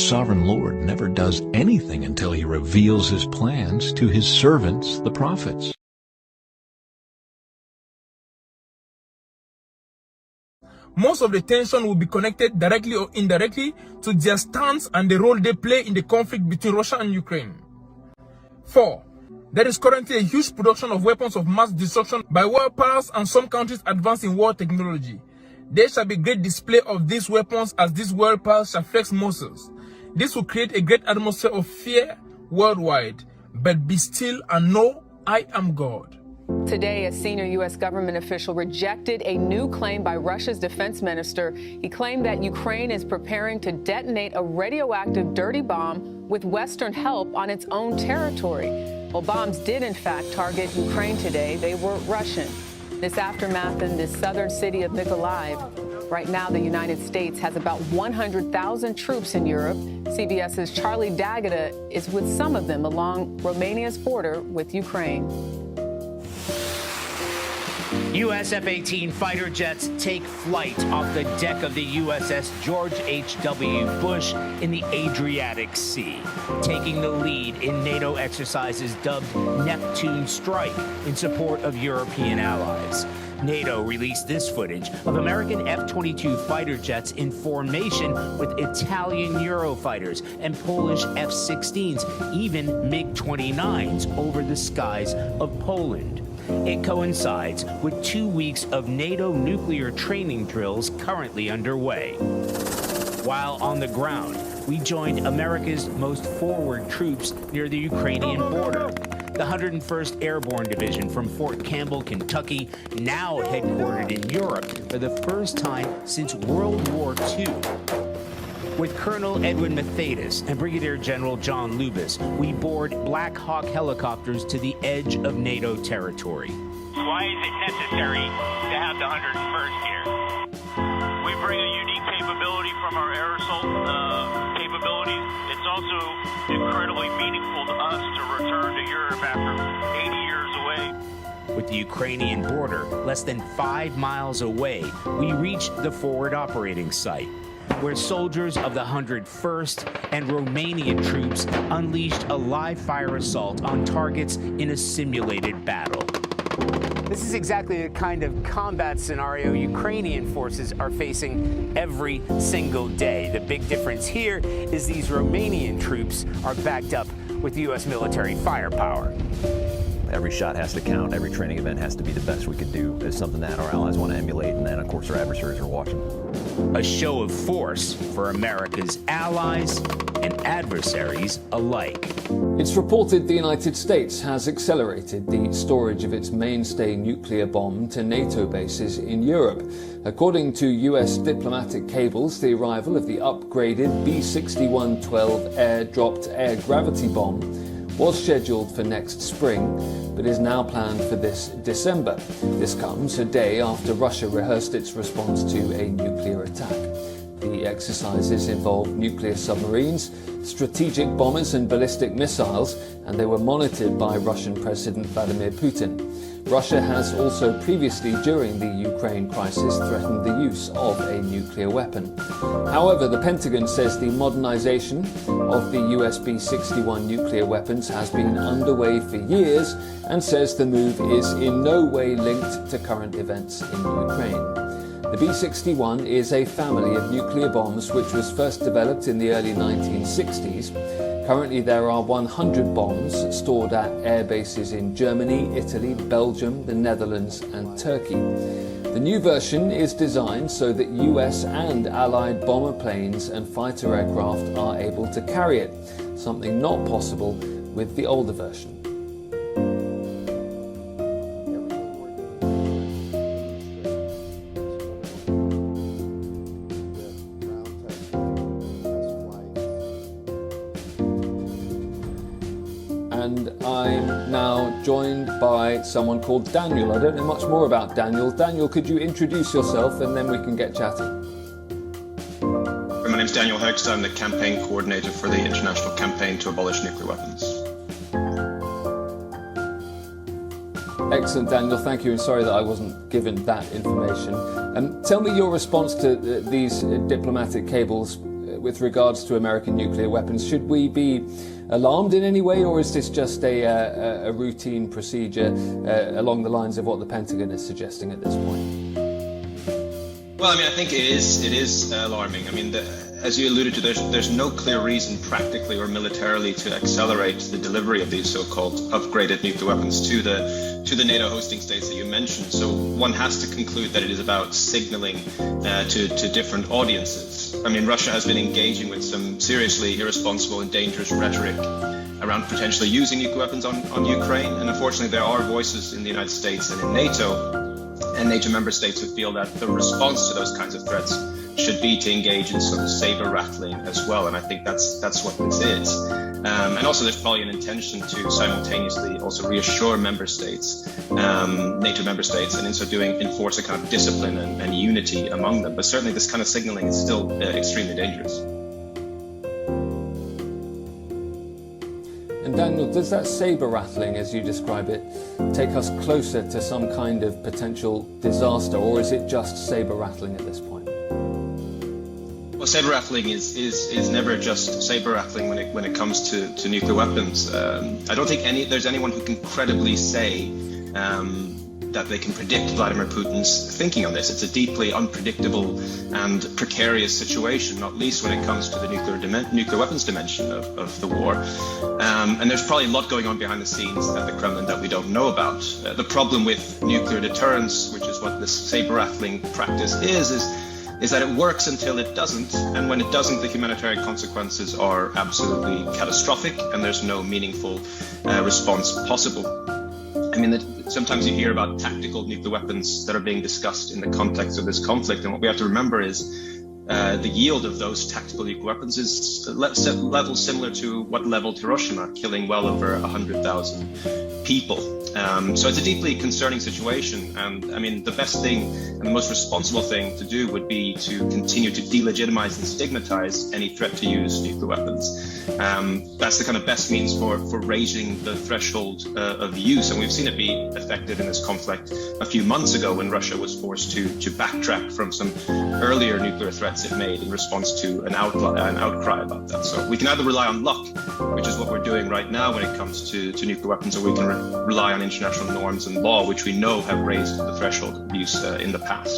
sovereign Lord never does anything until he reveals his plans to his servants, the prophets. Most of the tension will be connected directly or indirectly to their stance and the role they play in the conflict between Russia and Ukraine. 4. There is currently a huge production of weapons of mass destruction by world powers and some countries advanced in war technology. There shall be great display of these weapons as these world powers shall flex muscles. This will create a great atmosphere of fear worldwide. But be still and know I am God. Today, a senior U.S. government official rejected a new claim by Russia's defense minister. He claimed that Ukraine is preparing to detonate a radioactive dirty bomb with Western help on its own territory. Well, bombs did, in fact, target Ukraine today. They were Russian. This aftermath in the southern city of Mykolaiv. Right now, the United States has about 100,000 troops in Europe. CBS's Charlie D'Agata is with some of them along Romania's border with Ukraine. U.S. F-18 fighter jets take flight off the deck of the USS George H.W. Bush in the Adriatic Sea, taking the lead in NATO exercises dubbed Neptune Strike in support of European allies. NATO released this footage of American F-22 fighter jets in formation with Italian Eurofighters and Polish F-16s, even MiG-29s over the skies of Poland. It coincides with 2 weeks of NATO nuclear training drills currently underway. While on the ground, we joined America's most forward troops near the Ukrainian border. The 101st Airborne Division from Fort Campbell, Kentucky, now headquartered in Europe for the first time since World War II. With Colonel Edwin Mathaidis and Brigadier General John Lubis, we board Black Hawk helicopters to the edge of NATO territory. Why is it necessary to have the 101st here? We bring a unique capability from our air assault capabilities. It's also incredibly meaningful to us to return to Europe after 80 years away. With the Ukrainian border less than 5 miles away, we reach the forward operating site, where soldiers of the 101st and Romanian troops unleashed a live-fire assault on targets in a simulated battle. This is exactly the kind of combat scenario Ukrainian forces are facing every single day. The big difference here is these Romanian troops are backed up with U.S. military firepower. Every shot has to count. Every training event has to be the best we could do. It's something that our allies want to emulate, and then, of course, our adversaries are watching. A show of force for America's allies and adversaries alike. It's reported the United States has accelerated the storage of its mainstay nuclear bomb to NATO bases in Europe. According to US diplomatic cables, the arrival of the upgraded B-6112 air-dropped air gravity bomb was scheduled for next spring, but is now planned for this December. This comes a day after Russia rehearsed its response to a nuclear attack. The exercises involved nuclear submarines, strategic bombers and ballistic missiles, and they were monitored by Russian President Vladimir Putin. Russia has also previously, during the Ukraine crisis, threatened the use of a nuclear weapon. However, the Pentagon says the modernization of the US B-61 nuclear weapons has been underway for years and says the move is in no way linked to current events in Ukraine. The B-61 is a family of nuclear bombs which was first developed in the early 1960s. Currently, there are 100 bombs stored at air bases in Germany, Italy, Belgium, the Netherlands and Turkey. The new version is designed so that US and Allied bomber planes and fighter aircraft are able to carry it, something not possible with the older version. And I'm now joined by someone called Daniel. I don't know much more about Daniel. Daniel, could you introduce yourself and then we can get chatting? My name's Daniel Hoekst. I'm the campaign coordinator for the International Campaign to Abolish Nuclear Weapons. Excellent, Daniel. Thank you. And sorry that I wasn't given that information. Tell me your response to these diplomatic cables with regards to American nuclear weapons. Should we be alarmed in any way, or is this just a routine procedure along the lines of what the Pentagon is suggesting at this point? Well, I mean, I think it is alarming. I mean, as you alluded to, there's no clear reason practically or militarily to accelerate the delivery of these so-called upgraded nuclear weapons to the NATO hosting states that you mentioned. So one has to conclude that it is about signaling to different audiences. I mean, Russia has been engaging with some seriously irresponsible and dangerous rhetoric around potentially using nuclear weapons on Ukraine. And unfortunately, there are voices in the United States and in NATO and NATO member states who feel that the response to those kinds of threats should be to engage in sort of saber rattling as well. And I think that's what this is. And also there's probably an intention to simultaneously also reassure member states, NATO member states, and in so doing enforce a kind of discipline and unity among them. But certainly this kind of signaling is still extremely dangerous. And Daniel, does that saber rattling, as you describe it, take us closer to some kind of potential disaster, or is it just saber rattling at this point? Well, saber rattling is never just saber rattling when it comes to nuclear weapons. I don't think there's anyone who can credibly say that they can predict Vladimir Putin's thinking on this. It's a deeply unpredictable and precarious situation, not least when it comes to the nuclear weapons dimension of the war. And there's probably a lot going on behind the scenes at the Kremlin that we don't know about. The problem with nuclear deterrence, which is what this saber rattling practice is that it works until it doesn't, and when it doesn't, the humanitarian consequences are absolutely catastrophic, and there's no meaningful response possible. I mean, sometimes you hear about tactical nuclear weapons that are being discussed in the context of this conflict, and what we have to remember is the yield of those tactical nuclear weapons is level similar to what leveled Hiroshima, killing well over 100,000 people. So it's a deeply concerning situation, and I mean, the best thing and the most responsible thing to do would be to continue to delegitimize and stigmatize any threat to use nuclear weapons. That's the kind of best means for raising the threshold of use, and we've seen it be effective in this conflict a few months ago when Russia was forced to backtrack from some earlier nuclear threats it made in response to an outcry about that. So we can either rely on luck, which is what we're doing right now when it comes to nuclear weapons, or we can rely on international norms and law, which we know have raised the threshold of use in the past.